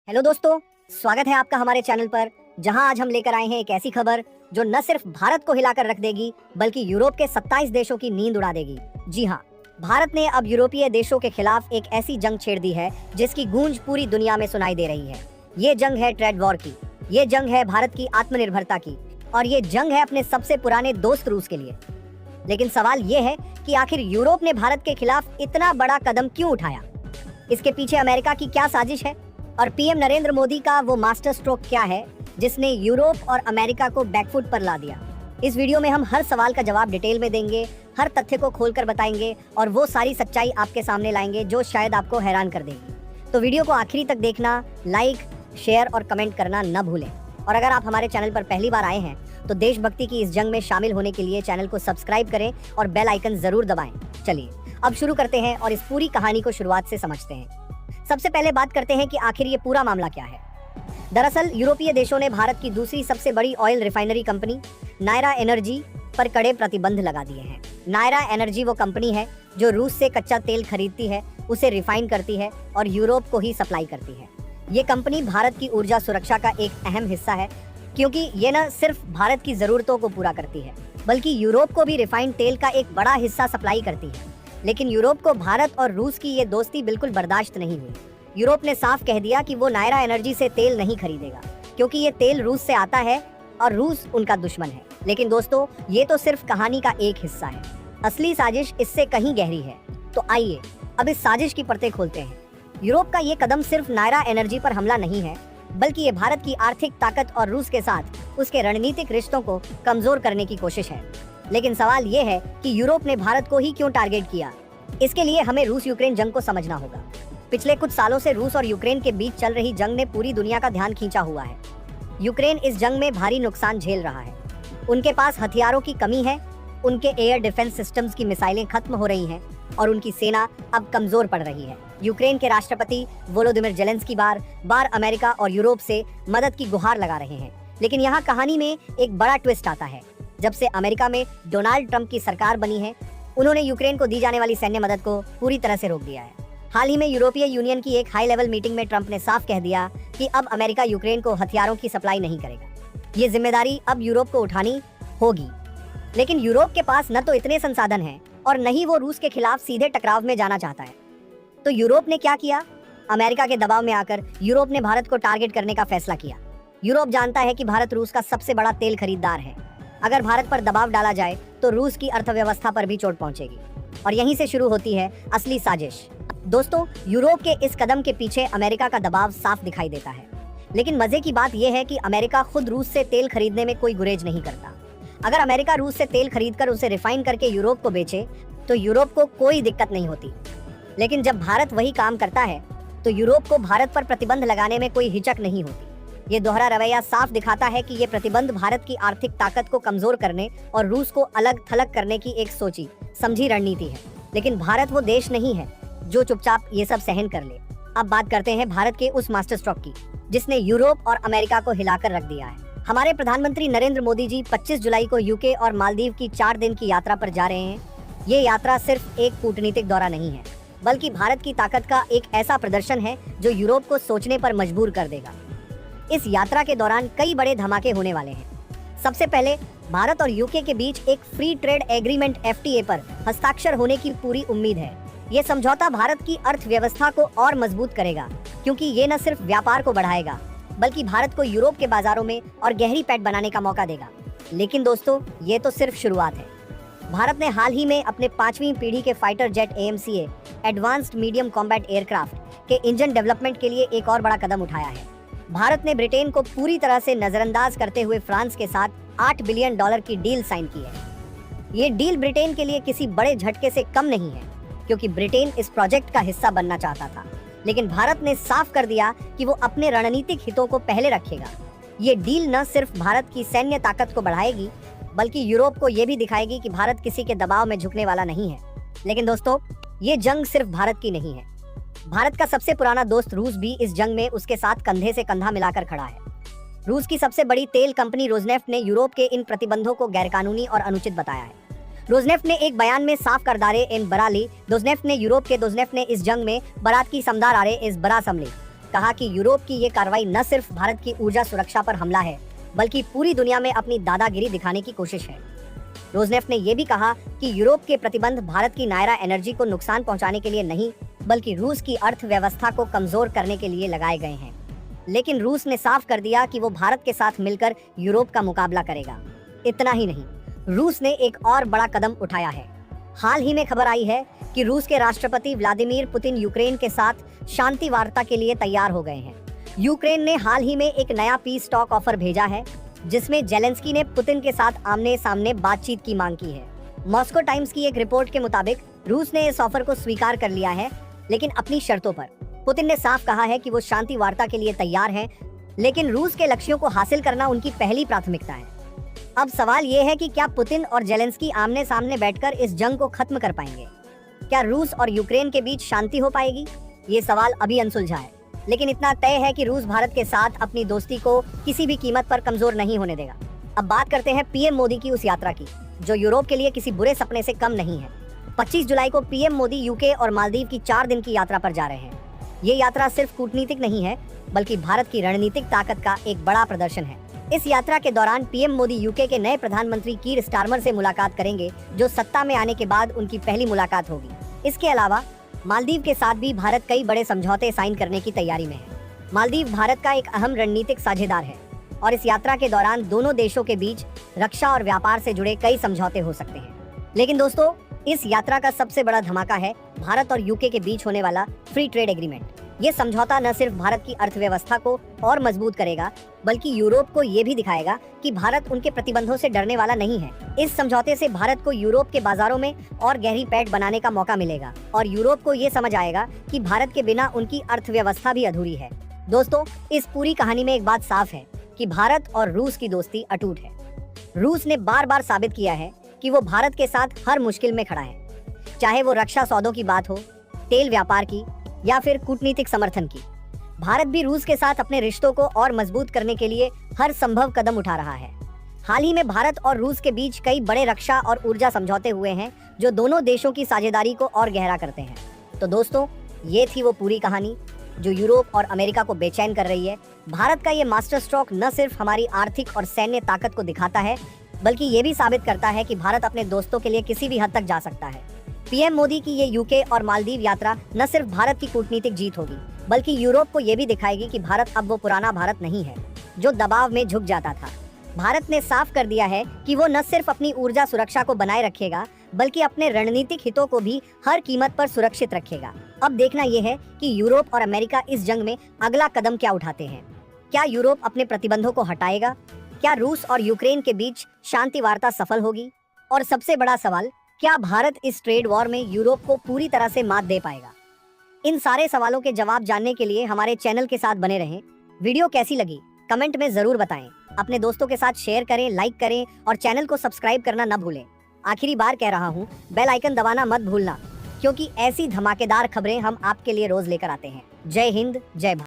Hello दोस्तों, स्वागत है आपका हमारे चैनल पर, जहां आज हम लेकर आए हैं एक ऐसी खबर जो न सिर्फ भारत को हिलाकर रख देगी बल्कि यूरोप के 27 देशों की नींद उड़ा देगी। जी हां, भारत ने अब यूरोपीय देशों के खिलाफ एक ऐसी जंग छेड़ दी है जिसकी गूंज पूरी दुनिया में सुनाई दे रही है। ये जंग है ट्रेड वॉर की, ये जंग है भारत की आत्मनिर्भरता की और ये जंग है अपने सबसे पुराने दोस्त रूस के लिए। लेकिन सवाल ये है कि आखिर यूरोप ने भारत के खिलाफ इतना बड़ा कदम क्यों उठाया? इसके पीछे अमेरिका की क्या साजिश है और पीएम नरेंद्र मोदी का वो मास्टर स्ट्रोक क्या है जिसने यूरोप और अमेरिका को बैकफुट पर ला दिया? इस वीडियो में हम हर सवाल का जवाब डिटेल में देंगे, हर तथ्य को खोलकर बताएंगे और वो सारी सच्चाई आपके सामने लाएंगे जो शायद आपको हैरान कर देगी। तो वीडियो को आखिरी तक देखना, लाइक, शेयर और कमेंट करना न भूलें। और अगर आप हमारे चैनल पर पहली बार आए हैं तो देशभक्ति की इस जंग में शामिल होने के लिए चैनल को सब्सक्राइब करें और बेल आइकन जरूर दबाएं। चलिए अब शुरू करते हैं और इस पूरी कहानी को शुरुआत से समझते हैं। सबसे पहले बात करते हैं कि आखिर ये पूरा मामला क्या है। दरअसल यूरोपीय देशों ने भारत की दूसरी सबसे बड़ी oil refinery company Nayara Energy पर कड़े प्रतिबंध लगा दिए हैं। नायरा एनर्जी वो कंपनी है जो रूस से कच्चा तेल खरीदती है, उसे रिफाइन करती है और यूरोप को ही सप्लाई करती है। ये कंपनी भारत की ऊर्जा सुरक्षा का एक अहम हिस्सा है, क्योंकि ये न सिर्फ भारत की जरूरतों को पूरा करती है बल्कि यूरोप को भी रिफाइंड तेल का एक बड़ा हिस्सा सप्लाई करती है। लेकिन यूरोप को भारत और रूस की ये दोस्ती बिल्कुल बर्दाश्त नहीं हुई। यूरोप ने साफ कह दिया कि वो नायरा एनर्जी से तेल नहीं खरीदेगा, क्योंकि ये तेल रूस से आता है और रूस उनका दुश्मन है। लेकिन दोस्तों, ये तो सिर्फ कहानी का एक हिस्सा है, असली साजिश इससे कहीं गहरी है। तो आइए अब इस साजिश की परतें खोलते हैं। यूरोप का ये कदम सिर्फ नायरा एनर्जी पर हमला नहीं है, बल्कि ये भारत की आर्थिक ताकत और रूस के साथ उसके रणनीतिक रिश्तों को कमजोर करने की कोशिश है। लेकिन सवाल ये है कि यूरोप ने भारत को ही क्यों टारगेट किया? इसके लिए हमें रूस यूक्रेन जंग को समझना होगा। पिछले कुछ सालों से रूस और यूक्रेन के बीच चल रही जंग ने पूरी दुनिया का ध्यान खींचा हुआ है। यूक्रेन इस जंग में भारी नुकसान झेल रहा है। उनके पास हथियारों की कमी है, उनके एयर डिफेंस सिस्टम्स की मिसाइलें खत्म हो रही हैं और उनकी सेना अब कमजोर पड़ रही है। यूक्रेन के राष्ट्रपति वोलोदिमिर जेलेंस्की बार बार अमेरिका और यूरोप से मदद की गुहार लगा रहे हैं। लेकिन यहाँ कहानी में एक बड़ा ट्विस्ट आता है। जब से अमेरिका में डोनाल्ड ट्रंप की सरकार बनी है, उन्होंने यूक्रेन को दी जाने वाली सैन्य मदद को पूरी तरह से रोक दिया है। हाल ही में यूरोपीय यूनियन की एक हाई लेवल मीटिंग में ट्रंप ने साफ कह दिया कि अब अमेरिका यूक्रेन को हथियारों की सप्लाई नहीं करेगा। ये जिम्मेदारी अब यूरोप को उठानी होगी। लेकिन यूरोप के पास न तो इतने संसाधन हैं और न ही वो रूस के खिलाफ सीधे टकराव में जाना चाहता है। तो यूरोप ने क्या किया? अमेरिका के दबाव में आकर यूरोप ने भारत को टारगेट करने का फैसला किया। यूरोप जानता है कि भारत रूस का सबसे बड़ा तेल खरीदार है। अगर भारत पर दबाव डाला जाए तो रूस की अर्थव्यवस्था पर भी चोट पहुंचेगी और यहीं से शुरू होती है असली साजिश। दोस्तों, यूरोप के इस कदम के पीछे अमेरिका का दबाव साफ दिखाई देता है। लेकिन मजे की बात यह है कि अमेरिका खुद रूस से तेल खरीदने में कोई गुरेज नहीं करता। अगर अमेरिका रूस से तेल खरीदकर उसे रिफाइन करके यूरोप को बेचे तो यूरोप को कोई दिक्कत नहीं होती। लेकिन जब भारत वही काम करता है तो यूरोप को भारत पर प्रतिबंध लगाने में कोई हिचक नहीं होती। ये दोहरा रवैया साफ दिखाता है कि ये प्रतिबंध भारत की आर्थिक ताकत को कमजोर करने और रूस को अलग थलग करने की एक सोची समझी रणनीति है। लेकिन भारत वो देश नहीं है जो चुपचाप ये सब सहन कर ले। अब बात करते हैं भारत के उस मास्टर स्ट्रोक की जिसने यूरोप और अमेरिका को हिलाकर रख दिया है। हमारे प्रधानमंत्री नरेंद्र मोदी जी 25 जुलाई को यूके और मालदीव की 4 दिन की यात्रा पर जा रहे हैं। ये यात्रा सिर्फ एक कूटनीतिक दौरा नहीं है, बल्कि भारत की ताकत का एक ऐसा प्रदर्शन है जो यूरोप को सोचने पर मजबूर कर देगा। इस यात्रा के दौरान कई बड़े धमाके होने वाले हैं। सबसे पहले भारत और यूके के बीच एक फ्री ट्रेड एग्रीमेंट FTA पर हस्ताक्षर होने की पूरी उम्मीद है। ये समझौता भारत की अर्थव्यवस्था को और मजबूत करेगा, क्योंकि ये न सिर्फ व्यापार को बढ़ाएगा बल्कि भारत को यूरोप के बाजारों में और गहरी पैठ बनाने का मौका देगा। लेकिन दोस्तों, ये तो सिर्फ शुरुआत है। भारत ने हाल ही में अपने 5वीं पीढ़ी के fighter jet AMCA advanced medium combat aircraft के इंजन डेवलपमेंट के लिए एक और बड़ा कदम उठाया है। भारत ने ब्रिटेन को पूरी तरह से नजरअंदाज करते हुए फ्रांस के साथ $8 बिलियन की डील साइन की है। ये डील ब्रिटेन के लिए किसी बड़े झटके से कम नहीं है, क्योंकि ब्रिटेन इस प्रोजेक्ट का हिस्सा बनना चाहता था। लेकिन भारत ने साफ कर दिया कि वो अपने रणनीतिक हितों को पहले रखेगा। ये डील न सिर्फ भारत की सैन्य ताकत को बढ़ाएगी बल्कि यूरोप को ये भी दिखाएगी कि भारत किसी के दबाव में झुकने वाला नहीं है। लेकिन दोस्तों, ये जंग सिर्फ भारत की नहीं है। भारत का सबसे पुराना दोस्त रूस भी इस जंग में उसके साथ कंधे से कंधा मिलाकर खड़ा है। रूस की सबसे बड़ी तेल कंपनी रोजनेफ्ट ने यूरोप के इन प्रतिबंधों को गैरकानूनी और अनुचित बताया है। रोजनेफ्ट ने एक बयान में साफ कर दारे इन बराली दोजनेफ्ट ने यूरोप के दोजनेफ्ट ने इस जंग में बारात की समदार आरे इस बरा समली कहा कि यूरोप की ये कार्रवाई न सिर्फ भारत की ऊर्जा सुरक्षा पर हमला है, बल्कि पूरी दुनिया में अपनी दादागिरी दिखाने की कोशिश है। रोजनेफ्ट ने यह भी कहा कि यूरोप के प्रतिबंध भारत की नायरा एनर्जी को नुकसान पहुंचाने के लिए नहीं, बल्कि रूस की अर्थव्यवस्था को कमजोर करने के लिए लगाए गए हैं। लेकिन रूस ने साफ कर दिया कि वो भारत के साथ मिलकर यूरोप का मुकाबला करेगा। इतना ही नहीं, रूस ने एक और बड़ा कदम उठाया है। हाल ही में खबर आई है कि रूस के राष्ट्रपति व्लादिमीर पुतिन यूक्रेन के साथ शांति वार्ता के लिए तैयार हो गए हैं। यूक्रेन ने हाल ही में एक नया पीस टॉक ऑफर भेजा है, जिसमें जेलेंस्की ने पुतिन के साथ आमने सामने बातचीत की मांग की है। मॉस्को टाइम्स की एक रिपोर्ट के मुताबिक रूस ने इस ऑफर को स्वीकार कर लिया है, लेकिन अपनी शर्तों पर। पुतिन ने साफ कहा है कि वो शांति वार्ता के लिए तैयार हैं, लेकिन रूस के लक्ष्यों को हासिल करना उनकी पहली प्राथमिकता है। अब सवाल ये है कि क्या पुतिन और जेलेंस्की आमने सामने बैठकर इस जंग को खत्म कर पाएंगे? क्या रूस और यूक्रेन के बीच शांति हो पाएगी? ये सवाल अभी अनसुलझा है, लेकिन इतना तय है कि रूस भारत के साथ अपनी दोस्ती को किसी भी कीमत पर कमजोर नहीं होने देगा। अब बात करते हैं पीएम मोदी की उस यात्रा की, जो यूरोप के लिए किसी बुरे सपने से कम नहीं है। 25 जुलाई को पीएम मोदी यूके और मालदीव की 4 दिन की यात्रा पर जा रहे हैं। ये यात्रा सिर्फ कूटनीतिक नहीं है, बल्कि भारत की रणनीतिक ताकत का एक बड़ा प्रदर्शन है। इस यात्रा के दौरान पीएम मोदी यूके के नए प्रधानमंत्री कीर स्टारमर से मुलाकात करेंगे, जो सत्ता में आने के बाद उनकी पहली मुलाकात होगी। इसके अलावा मालदीव के साथ भी भारत कई बड़े समझौते साइन करने की तैयारी में है। मालदीव भारत का एक अहम रणनीतिक साझेदार है और इस यात्रा के दौरान दोनों देशों के बीच रक्षा और व्यापार से जुड़े कई समझौते हो सकते हैं। लेकिन दोस्तों, इस यात्रा का सबसे बड़ा धमाका है भारत और यूके के बीच होने वाला फ्री ट्रेड एग्रीमेंट। ये समझौता न सिर्फ भारत की अर्थव्यवस्था को और मजबूत करेगा, बल्कि यूरोप को ये भी दिखाएगा कि भारत उनके प्रतिबंधों से डरने वाला नहीं है। इस समझौते से भारत को यूरोप के बाजारों में और गहरी पैठ बनाने का मौका मिलेगा और यूरोप को ये समझ आएगा कि भारत के बिना उनकी अर्थव्यवस्था भी अधूरी है। दोस्तों, इस पूरी कहानी में एक बात साफ है कि भारत और रूस की दोस्ती अटूट है। रूस ने बार बार साबित किया है कि वो भारत के साथ हर मुश्किल में खड़ा है, चाहे वो रक्षा सौदों की बात हो, तेल व्यापार की या फिर कूटनीतिक समर्थन की। भारत भी रूस के साथ अपने रिश्तों को और मजबूत करने के लिए हर संभव कदम उठा रहा है। हाल ही में भारत और रूस के बीच कई बड़े रक्षा और ऊर्जा समझौते हुए हैं, जो दोनों देशों की साझेदारी को और गहरा करते हैं। तो दोस्तों, ये थी वो पूरी कहानी जो यूरोप और अमेरिका को बेचैन कर रही है। भारत का ये मास्टर स्ट्रोक न सिर्फ हमारी आर्थिक और सैन्य ताकत को दिखाता है, बल्कि ये भी साबित करता है कि भारत अपने दोस्तों के लिए किसी भी हद तक जा सकता है। पीएम मोदी की ये यूके और मालदीव यात्रा न सिर्फ भारत की कूटनीतिक जीत होगी, बल्कि यूरोप को ये भी दिखाएगी कि भारत अब वो पुराना भारत नहीं है जो दबाव में झुक जाता था। भारत ने साफ कर दिया है कि वो न सिर्फ अपनी ऊर्जा सुरक्षा को बनाए रखेगा, बल्कि अपने रणनीतिक हितों को भी हर कीमत पर सुरक्षित रखेगा। अब देखना यह है कि यूरोप और अमेरिका इस जंग में अगला कदम क्या उठाते हैं। क्या यूरोप अपने प्रतिबंधों को हटाएगा? क्या रूस और यूक्रेन के बीच शांति वार्ता सफल होगी? और सबसे बड़ा सवाल, क्या भारत इस ट्रेड वॉर में यूरोप को पूरी तरह से मात दे पाएगा? इन सारे सवालों के जवाब जानने के लिए हमारे चैनल के साथ बने रहें। वीडियो कैसी लगी कमेंट में जरूर बताएं। अपने दोस्तों के साथ शेयर करें, लाइक करें और चैनल को सब्सक्राइब करना न भूलें। आखिरी बार कह रहा हूँ, बेल आइकन दबाना मत भूलना, क्योंकि ऐसी धमाकेदार खबरें हम आपके लिए रोज लेकर आते हैं। जय हिंद, जय भारत।